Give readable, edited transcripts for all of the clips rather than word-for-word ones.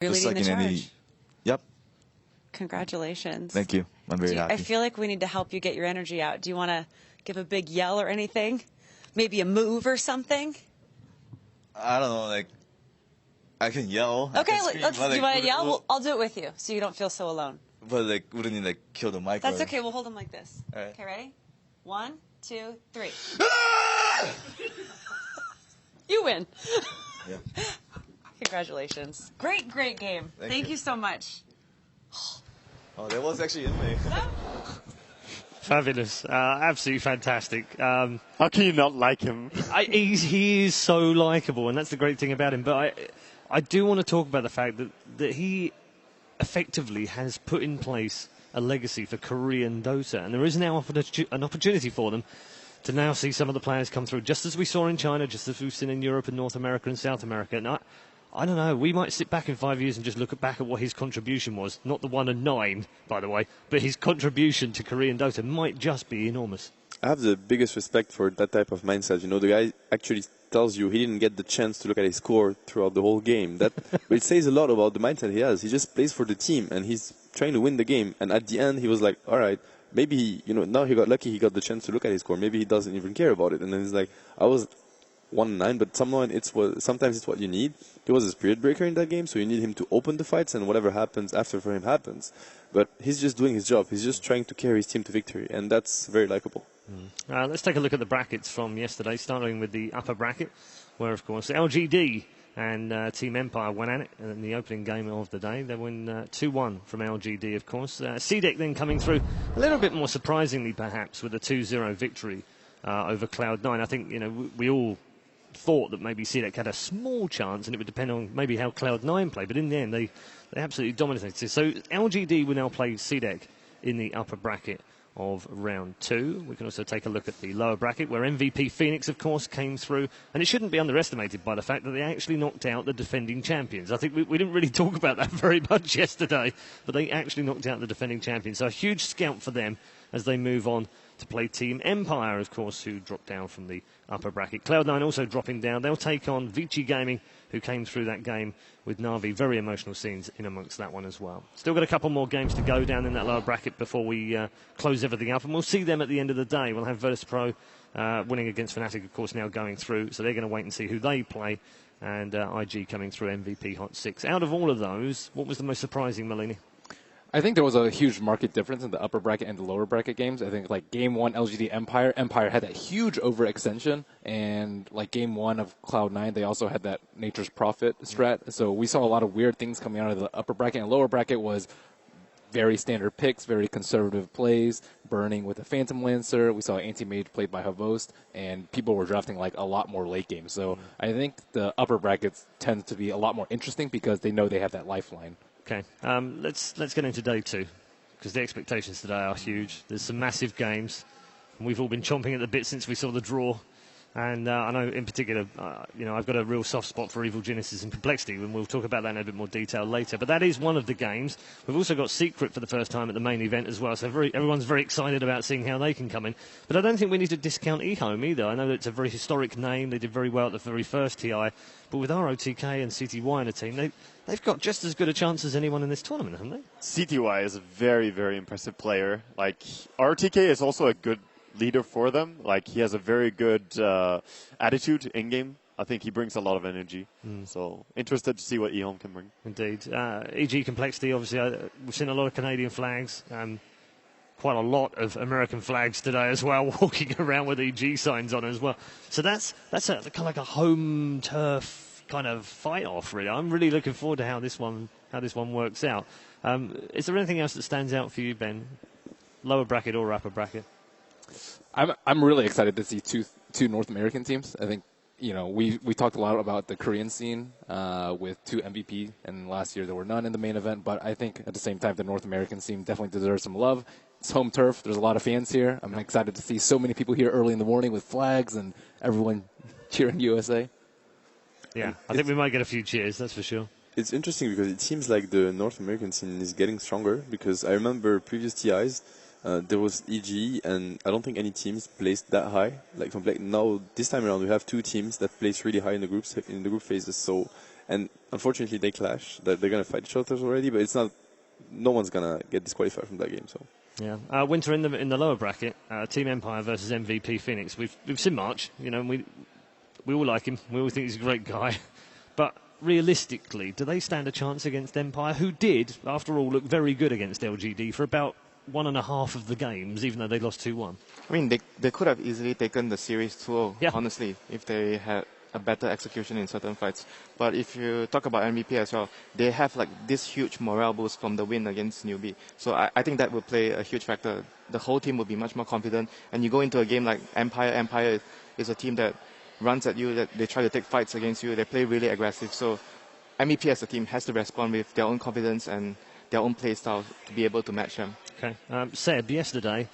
You're Just leading like the in charge. any. Yep. Congratulations. Thank you. I'm very happy. I feel like we need to help you get your energy out. Do you want to give a big yell or anything? Maybe a move or something? I don't know, like, I can yell. I Okay, can scream, let's, but, do you like, want to yell? Well, I'll do it with you so you don't feel so alone. But, like, wouldn't it, like, kill the mic? That's or... okay. We'll hold them like this. All right. Okay, ready? 1, 2, 3. You win. Yeah. Congratulations. Great game. Thank you so much. Oh, that was actually in me. Fabulous. Absolutely fantastic. How can you not like him? He is so likeable, and that's the great thing about him. But I do want to talk about the fact that he effectively has put in place a legacy for Korean Dota, and there is now an opportunity for them to now see some of the players come through, just as we saw in China, just as we've seen in Europe and North America and South America. And I don't know, we might sit back in 5 years and just look back at what his contribution was, not the 1 and 9, by the way, but his contribution to Korean Dota might just be enormous. I have the biggest respect for that type of mindset. You know, the guy actually tells you he didn't get the chance to look at his score throughout the whole game. But it says a lot about the mindset he has. He just plays for the team, and he's trying to win the game. And at the end, he was like, all right, maybe, now he got lucky, he got the chance to look at his score. Maybe he doesn't even care about it. And then he's like, I was 1-9, but sometimes it's what you need. He was a spirit breaker in that game, so you need him to open the fights, and whatever happens after for him happens. But he's just doing his job. He's just trying to carry his team to victory, and that's very likable. Let's take a look at the brackets from yesterday, starting with the upper bracket, where, of course, LGD and Team Empire went at it in the opening game of the day. They win 2-1 from LGD, of course. CDEC then coming through a little bit more surprisingly, perhaps, with a 2-0 victory over Cloud9. I think, we all thought that maybe CDEC had a small chance, and it would depend on maybe how Cloud9 play. But in the end, they absolutely dominated. So LGD will now play CDEC in the upper bracket of round 2. We can also take a look at the lower bracket, where MVP Phoenix, of course, came through. And it shouldn't be underestimated by the fact that they actually knocked out the defending champions. I think we didn't really talk about that very much yesterday, but they actually knocked out the defending champions. So a huge scalp for them as they move on to play Team Empire, of course, who dropped down from the upper bracket. Cloud9 also dropping down. They'll take on Vici Gaming, who came through that game with Navi. Very emotional scenes in amongst that one as well. Still got a couple more games to go down in that lower bracket before we close everything up, and we'll see them at the end of the day. We'll have Virtus Pro winning against Fnatic, of course, now going through, so they're going to wait and see who they play, and IG coming through MVP Hot 6. Out of all of those, what was the most surprising, Malini? I think there was a huge market difference in the upper bracket and the lower bracket games. I think like game 1 LGD Empire had that huge overextension, and like game 1 of Cloud9 they also had that Nature's Prophet strat. So we saw a lot of weird things coming out of the upper bracket, and lower bracket was very standard picks, very conservative plays, burning with a Phantom Lancer. We saw Anti-Mage played by Havost, and people were drafting like a lot more late game. So I think the upper brackets tend to be a lot more interesting because they know they have that lifeline. Okay, let's get into day 2, because the expectations today are huge. There's some massive games, and we've all been chomping at the bit since we saw the draw. And I know in particular, I've got a real soft spot for Evil Genesis and Complexity, and we'll talk about that in a bit more detail later. But that is one of the games. We've also got Secret for the first time at the main event as well, so everyone's very excited about seeing how they can come in. But I don't think we need to discount eHome either. I know that it's a very historic name. They did very well at the very first TI. But with ROTK and CTY in a team, they've got just as good a chance as anyone in this tournament, haven't they? CTY is a very, very impressive player. Like, RTK is also a good leader for them. Like, he has a very good attitude in-game. I think he brings a lot of energy. So, interested to see what eHome can bring. Indeed. EG Complexity, obviously, we've seen a lot of Canadian flags. Quite a lot of American flags today as well, walking around with EG signs on as well. So that's kind of like a home turf kind of fight off, really. I'm really looking forward to how this one works out. Is there anything else that stands out for you, Ben? Lower bracket or upper bracket? I'm really excited to see two North American teams. I think we talked a lot about the Korean scene with 2 MVP, and last year there were none in the main event. But I think at the same time the North American scene definitely deserves some love. It's home turf. There's a lot of fans here. I'm excited to see so many people here early in the morning with flags and everyone cheering USA. Yeah, I think we might get a few cheers, that's for sure. It's interesting because it seems like the North American scene is getting stronger, because I remember previous TIs, there was EG, and I don't think any teams placed that high. Now, this time around, we have 2 teams that place really high in the group phases. So, and unfortunately they clash. They're going to fight each other already, but it's not. No one's going to get disqualified from that game. So. Yeah, Winter in the lower bracket, Team Empire versus MVP Phoenix. We've seen March, and we all like him. We all think he's a great guy, but realistically, do they stand a chance against Empire, who did, after all, look very good against LGD for about 1.5 of the games, even though they lost 2-1? I mean, they could have easily taken the series 2-0, honestly, if they had a better execution in certain fights. But if you talk about MVP as well, they have like this huge morale boost from the win against Newbie. So I think that will play a huge factor. The whole team will be much more confident. And you go into a game like Empire. Empire is a team that runs at you, that they try to take fights against you. They play really aggressive. So MVP as a team has to respond with their own confidence and their own play style to be able to match them. Okay. Seb, yesterday,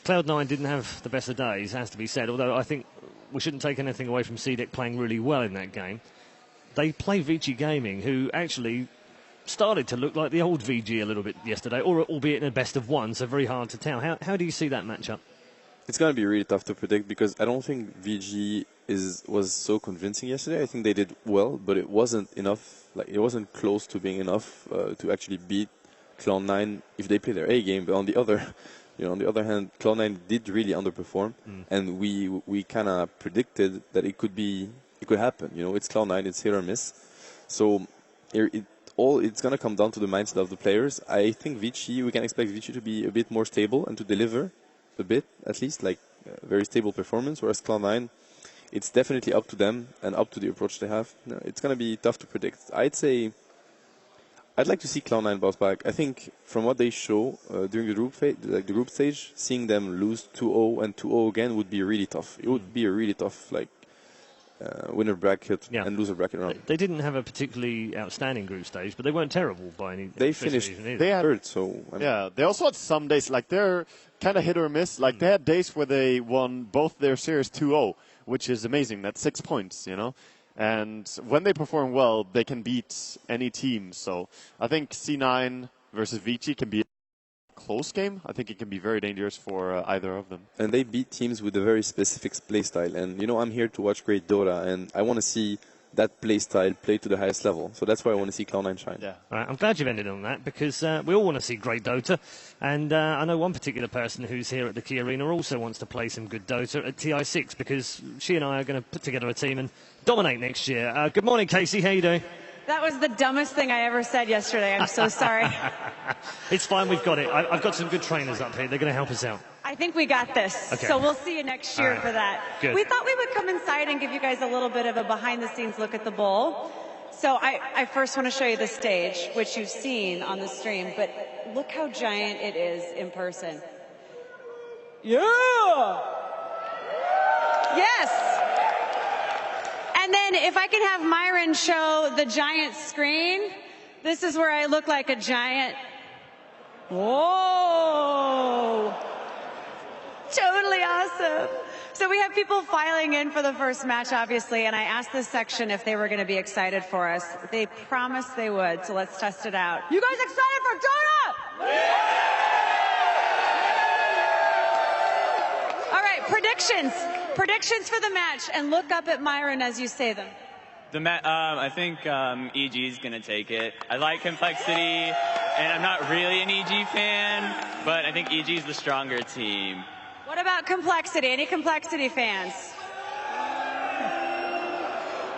Cloud9 didn't have the best of days, has to be said, although I think we shouldn't take anything away from CDEC playing really well in that game. They play Vici Gaming, who actually started to look like the old VG a little bit yesterday, or albeit in a best of one, so very hard to tell. How do you see that matchup? It's going to be really tough to predict because I don't think VG was so convincing yesterday. I think they did well, but it wasn't enough. Like it wasn't close to being enough to actually beat Cloud9 if they play their A game. But on the other hand, Cloud9 did really underperform, and we kind of predicted that it could happen. It's Cloud9, it's hit or miss. So it's going to come down to the mindset of the players. I think we can expect Vici to be a bit more stable and to deliver a bit, at least, like very stable performance, whereas Cloud9, it's definitely up to them and up to the approach they have. It's going to be tough to predict. I'd like to see Cloud9 bounce back. I think from what they show during the group stage, seeing them lose 2-0 and 2-0 again would be really tough. It would be a really tough winner bracket and loser bracket round. They didn't have a particularly outstanding group stage, but they weren't terrible by any. They finished. They had third, so they also had some days like they're kind of hit or miss. Like they had days where they won both their series 2-0, which is amazing. That's 6 points, And when they perform well, they can beat any team. So I think C9 versus Vici can be a close game. I think it can be very dangerous for either of them. And they beat teams with a very specific play style. And, I'm here to watch great Dota, and I want to see that play style play to the highest level. So that's why I want to see Cloud9 shine. Yeah. All right, I'm glad you've ended on that because we all want to see great Dota. And I know one particular person who's here at the Key Arena also wants to play some good Dota at TI6 because she and I are going to put together a team and dominate next year. Good morning, Casey. How you doing? That was the dumbest thing I ever said yesterday. I'm so sorry. It's fine. We've got it. I've got some good trainers up here. They're going to help us out. I think we got this. Okay. So we'll see you next year for that. Good. We thought we would come inside and give you guys a little bit of a behind-the-scenes look at the bowl. So I first want to show you the stage, which you've seen on the stream, but look how giant it is in person. Yeah! Yes! And then if I can have Myron show the giant screen, this is where I look like a giant. Whoa! Totally awesome. So we have people filing in for the first match, obviously, and I asked this section if they were going to be excited for us. They promised they would, so let's test it out. You guys excited for Dota? All right, predictions. Predictions for the match, and look up at Myron as you say them. I think EG is going to take it. I like Complexity, and I'm not really an EG fan, but I think EG is the stronger team. What about Complexity? Any Complexity fans?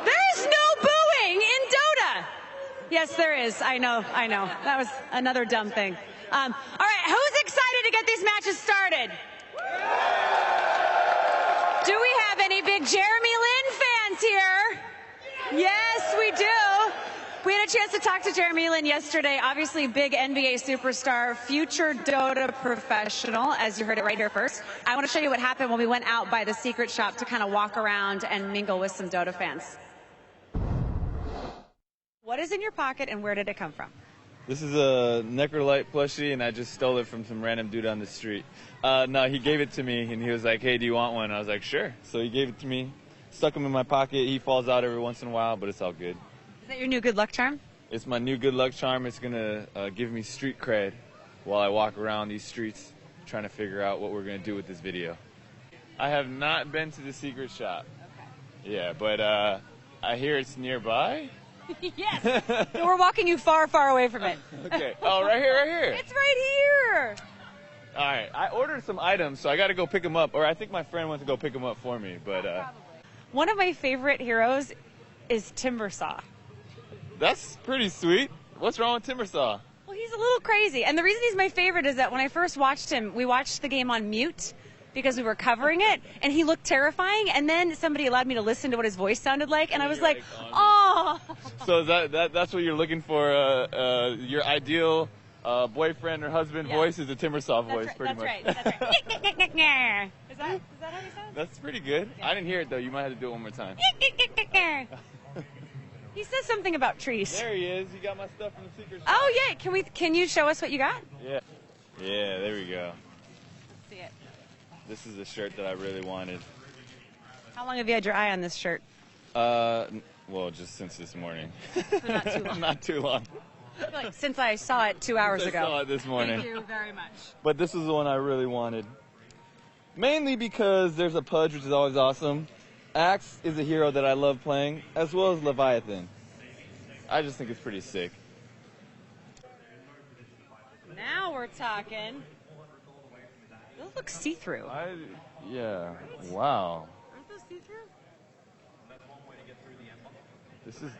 There's no booing in Dota! Yes, there is. I know. That was another dumb thing. All right, who's excited to get these matches started? Do we have any big Jeremy Lin fans here? Yes, we do. We had a chance to talk to Jeremy Lin yesterday. Obviously, big NBA superstar, future Dota professional, as you heard it right here first. I want to show you what happened when we went out by the secret shop to kind of walk around and mingle with some Dota fans. What is in your pocket and where did it come from? This is a Necrolite plushie, and I just stole it from some random dude on the street. No, he gave it to me, and he was like, hey, do you want one? I was like, sure. So he gave it to me, stuck him in my pocket. He falls out every once in a while, but it's all good. Is that your new good luck charm? It's my new good luck charm. It's going to give me street cred while I walk around these streets trying to figure out what we're going to do with this video. I have not been to the secret shop. Okay. Yeah, but I hear it's nearby. Yes. No, we're walking you far, far away from it. Okay. Oh, right here, right here. It's right here. All right. I ordered some items, so I got to go pick them up. Or I think my friend went to go pick them up for me. But one of my favorite heroes is Timbersaw. That's pretty sweet. What's wrong with Timbersaw? Well, he's a little crazy. And the reason he's my favorite is that when I first watched him, we watched the game on mute because we were covering it, and he looked terrifying. And then somebody allowed me to listen to what his voice sounded like, and I was like, oh. So that's what you're looking for, your ideal boyfriend or husband voice is a Timbersaw voice, pretty much. That's right. Is that how he sounds? That's pretty good. I didn't hear it, though. You might have to do it one more time. He says something about trees. There he is. You got my stuff from the secret shop. Oh, yeah. Can you show us what you got? Yeah. Yeah, there we go. See it. This is a shirt that I really wanted. How long have you had your eye on this shirt? Well, just since this morning. So not too long. Not too long. I feel like since I saw it 2 hours ago. I saw it this morning. Thank you very much. But this is the one I really wanted. Mainly because there's a Pudge, which is always awesome. Axe is a hero that I love playing, as well as Leviathan. I just think it's pretty sick. Now we're talking. Those look see-through. Yeah. Wow. Aren't those see-through?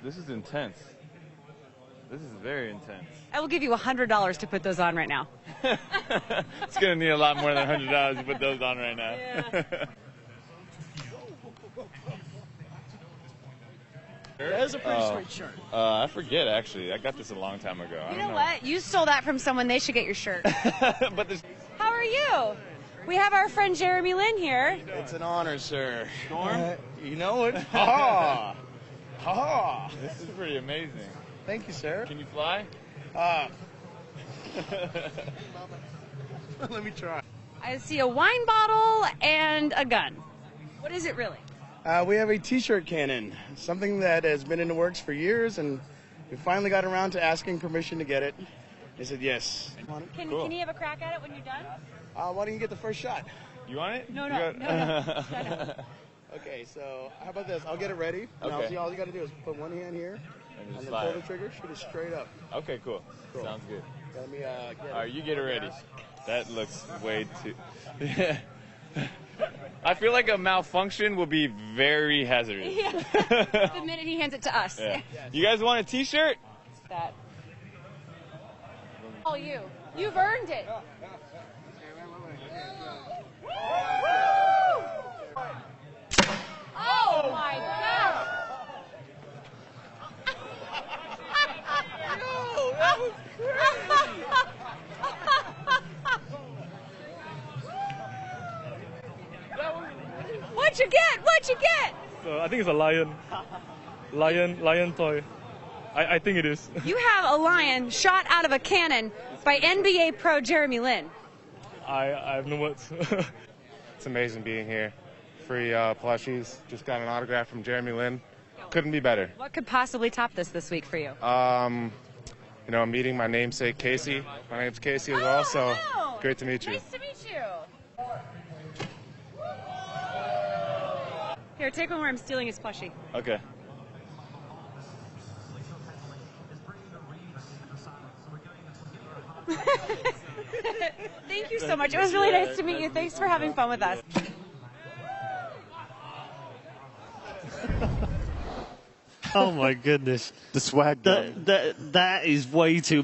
This is intense. This is very intense. I will give you $100 to put those on right now. It's gonna need a lot more than $100 to put those on right now. Yeah. That is a pretty sweet shirt. I forget, actually. I got this a long time ago. You know what? You stole that from someone. They should get your shirt. But there's... How are you? We have our friend Jeremy Lin here. It's an honor, sir. Storm? You know it. Ha ha. This is pretty amazing. Thank you, sir. Can you fly? Let me try. I see a wine bottle and a gun. What is it really? We have a T-shirt cannon, something that has been in the works for years, and we finally got around to asking permission to get it. They said yes. Can you have a crack at it when you're done? Why don't you get the first shot? You want it? No. Okay, so how about this? I'll get it ready. And Okay. all you got to do is put one hand here, And just and then fire. pull the trigger, shoot it straight up. Okay, cool. Sounds good. Let me get All right, you get it ready. That looks way too... I feel like a malfunction will be very hazardous. Yeah. The minute he hands it to us. Yeah. You guys want a T-shirt? That. All you. You've earned it. Oh my God! No, that was crazy. What'd you get? What'd you get? So I think it's a lion. Lion toy. I think it is. You have a lion shot out of a cannon by NBA pro Jeremy Lin. I have no words. It's amazing being here. Free plushies. Just got an autograph from Jeremy Lin. Couldn't be better. What could possibly top this week for you? You know, I'm meeting my namesake Casey. My name's Casey as well, so hello. great to meet you. Nice to meet you. Here, take one where I'm stealing his plushie. Okay. Thank you so much. It was really nice to meet you. Thanks for having fun with us. Oh my goodness. The swag gun. That is way too much.